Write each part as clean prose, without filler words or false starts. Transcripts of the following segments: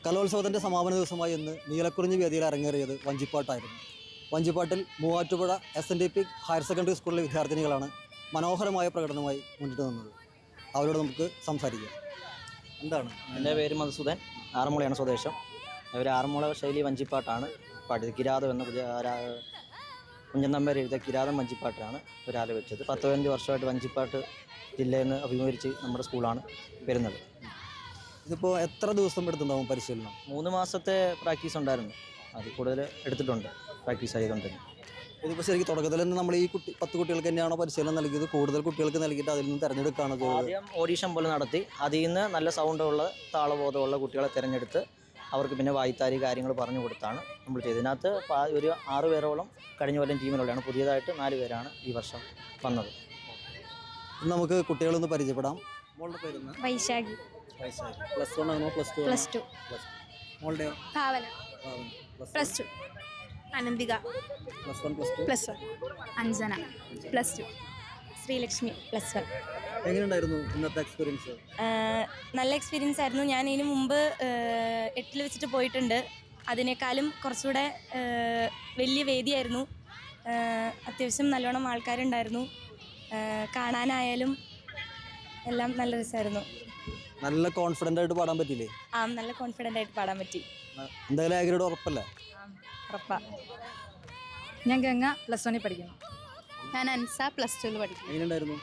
കലോത്സവത്തിൻ്റെ സമാപന ദിവസമായി ഇന്ന് നീലക്കുറിഞ്ഞി വേദിയിൽ അരങ്ങേറിയത് വഞ്ചിപ്പാട്ടായിരുന്നു. വഞ്ചിപ്പാട്ടിൽ മൂവാറ്റുപുഴ SNDP ഹയർ സെക്കൻഡറി സ്കൂളിലെ വിദ്യാർത്ഥിനികളാണ് മനോഹരമായ പ്രകടനമായി മുന്നിട്ട് നിന്നത്. അവരോട് നമുക്ക് സംസാരിക്കാം. എന്താണ്? എൻ്റെ പേര് മധുസൂദൻ, ആറന്മുളയാണ് സ്വദേശം. ഒരു ആറന്മുള ശൈലി വഞ്ചിപ്പാട്ടാണ് പാടിയത്. കിരാതം എന്ന കുഞ്ചൻ നമ്പ്യാർ എഴുതിയ കിരാതം വഞ്ചിപ്പാട്ടാണ് ഒരാലോചിച്ചത്. 10-15 വർഷമായിട്ട് വഞ്ചിപ്പാട്ട് ജില്ലയിൽ നിന്ന് അഭിമുഖീകരിച്ച് നമ്മുടെ സ്കൂളാണ് വരുന്നത്. ഇതിപ്പോൾ എത്ര ദിവസം എടുത്തിട്ടുണ്ടാവും പരിശീലനം? 3 മാസത്തെ പ്രാക്ടീസ് ഉണ്ടായിരുന്നു. അത് കൂടുതൽ എടുത്തിട്ടുണ്ട്, പ്രാക്ടീസ് ചെയ്തുകൊണ്ടിരുന്നു. ഇതിപ്പോൾ ശരിക്കും തുടക്കത്തിൽ തന്നെ നമ്മൾ ഈ 10 കുട്ടികൾക്ക് തന്നെയാണോ പരിശീലനം നൽകിയത്? കൂടുതൽ കുട്ടികൾക്ക് നൽകിയിട്ട് അതിൽ നിന്ന് തിരഞ്ഞെടുക്കുകയാണ് ചെയ്തത്? ആദ്യം ഓഡീഷൻ പോലെ നടത്തി, അതിൽ നിന്ന് നല്ല സൗണ്ടുള്ള താളബോധമുള്ള കുട്ടികളെ തിരഞ്ഞെടുത്ത് അവർക്ക് പിന്നെ വായ്ത്താരി കാര്യങ്ങൾ പറഞ്ഞു കൊടുത്താണ് നമ്മൾ ചെയ്തത്. ഇതിനകത്ത് ഒരു 6 പേരോളം കഴിഞ്ഞ കൊല്ലം ടീമിലുള്ളതാണ്. പുതിയതായിട്ട് 4 പേരാണ് ഈ വർഷം വന്നത്. നമുക്ക് കുട്ടികളൊന്ന് പരിചയപ്പെടാം. മോളുടെ പേര് വൈശാഖി. +1 ആണോ +2? മോളുടെയോ? ഭാവന. +2. അനന്തിക. +1. അഞ്ജന +2. ശ്രീലക്ഷ്മി +1. എങ്ങനെയുണ്ടായിരുന്നു ഇന്നത്തെ എക്സ്പീരിയൻസ്? നല്ല എക്സ്പീരിയൻസ് ആയിരുന്നു. ഞാൻ ഇതിനു മുമ്പ് 8ൽ വെച്ചിട്ട് പോയിട്ടുണ്ട്. അതിനേക്കാളും കുറച്ചുകൂടെ വലിയ വേദിയായിരുന്നു. അത്യാവശ്യം നല്ലോണം ആൾക്കാരുണ്ടായിരുന്നു. കാണാനായാലും എല്ലാം നല്ല രസമായിരുന്നു. നല്ല കോൺഫിഡൻ്റ് ആയിട്ട് പാടാൻ പറ്റില്ലേ? നല്ല കോൺഫിഡൻ്റ് ആയിട്ട് പാടാൻ പറ്റി. എന്തായാലും ആഗ്രഹം ഉറപ്പല്ലേ? ഉറപ്പാ. ഞാൻ ഗംഗ +1 പഠിക്കുന്നു. ഞാൻ അൻസ +2 പഠിക്കുന്നു. എങ്ങനെയുണ്ടായിരുന്നു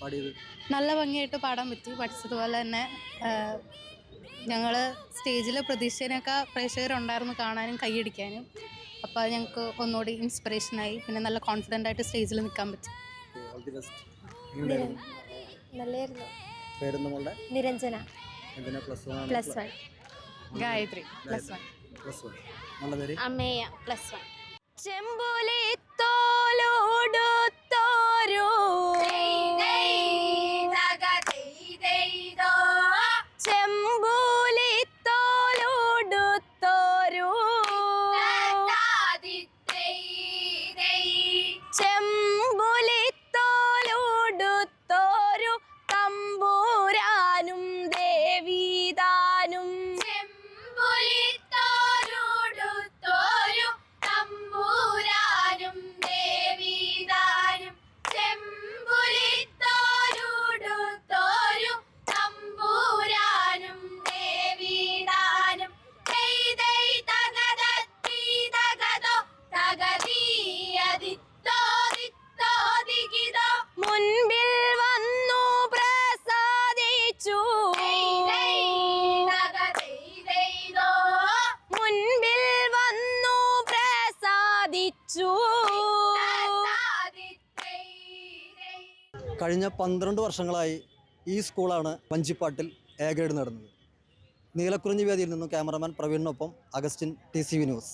പാടിയത്? നല്ല ഭംഗിയായിട്ട് പാടാൻ പറ്റി. പഠിച്ചതുപോലെ തന്നെ ഞങ്ങൾ സ്റ്റേജിൽ പ്രതീക്ഷേനൊക്കെ പ്രേക്ഷകരുണ്ടായിരുന്നു കാണാനും കൈയടിക്കാനും. അപ്പോൾ അത് ഞങ്ങൾക്ക് ഒന്നുകൂടി ഇൻസ്പിറേഷനായി. പിന്നെ നല്ല കോൺഫിഡൻ്റ് ആയിട്ട് സ്റ്റേജിൽ നിൽക്കാൻ പറ്റി. നല്ലായിരുന്നു. പേരെന്താ മോളുടെ? നിരഞ്ജന. +1. ഗായത്രി +1. നല്ല പേര്? അമ്മേയ +1. ചെമ്പുലി തോലോടുത്തോരോ ചെമ്പുലി തോലോടുത്തോരോ ചെമ്പുലി തോലോടുത്തോരു തമ്പൂരാനും ദേവീദാനും മുൻപിൽ വന്നു പ്രസാദിച്ചു മുൻപിൽ വന്നു പ്രസാദിച്ചു. കഴിഞ്ഞ 12 വർഷങ്ങളായി ഈ സ്കൂളാണ് വഞ്ചിപ്പാട്ടിൽ A ഗ്രേഡ് നേടുന്നത്. നീലക്കുറിഞ്ഞി വേദിയിൽ നിന്നും ക്യാമറമാൻ പ്രവീണിനൊപ്പം അഗസ്റ്റിൻ, TCV ന്യൂസ്.